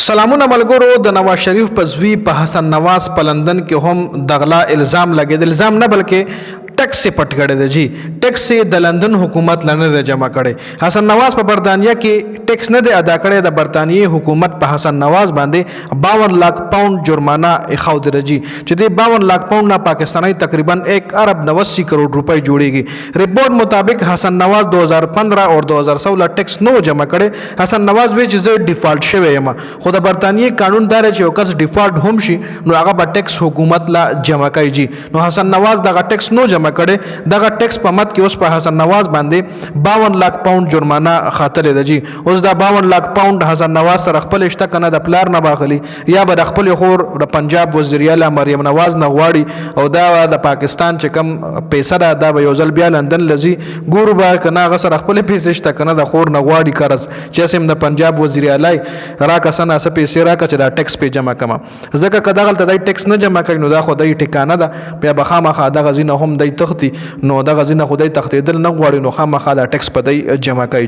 سلامونه ملګرو د نوازشریف په زوی په حسن نواز په لندن کې هم د غلا الزام لګېد. الزام نه بلکې ټیکس یې پټ کړی دی. جی ټیکس یې د لندن حکومت له نه دی جمع کړی. حسن نواز په برطانیه کې ټیکس نه دی ادا کړی. د برطانیې حکومت په حسن نواز باندې 52 लाख پاوند جرمانه ایښودی دی. جی چې د 52 लाख پاوند نه پاکستانی تقریبا 1 ارب 89 کروڑ روپۍ جوړیږي. رپورٹ مطابق حسن نواز 2015 اور 2016 ټیکس نو جمع کړي. حسن نواز وی چې زه ډیفالت شوی یم، خو د برطانیې قانون دار چې یو کس ډیفالت هم شي نو هغه به ټیکس حکومت لا جمع کوي. جی نو حسن نواز دغه ټیکس نو جمع کړي. دغه ټیکس په مت کې اوس په حسن نواز باندې 52 लाख پاوند جرمانه خاطلې ده. جی اوس دا 52 लाख پاوند حسن نواز سره خپل شته کنه د پلار نه باخلي یا به د خپل خور د پنجاب وزیر اعلی مریم نواز نه غواړي او دا د پاکستان چې کم پیسې ده دا به یو ځل بیا لندن لزی ګورو به کنه هغه سره خپل پیسې شته کنه د خور نه غواړي قرض چې سم د پنجاب وزیر اعلی راکسنه څه پیسې راکړه چې دا ټیکس په جمع کما. ځکه کدا غلطه د ټیکس نه جمع کوي نو دا خو د ټیکانه ده بیا به خامخا د غزینه هم د تختی نو د غزینه خدای تختیدل نه غواړي نو خامخا د ټیکس په دی جمع کوي.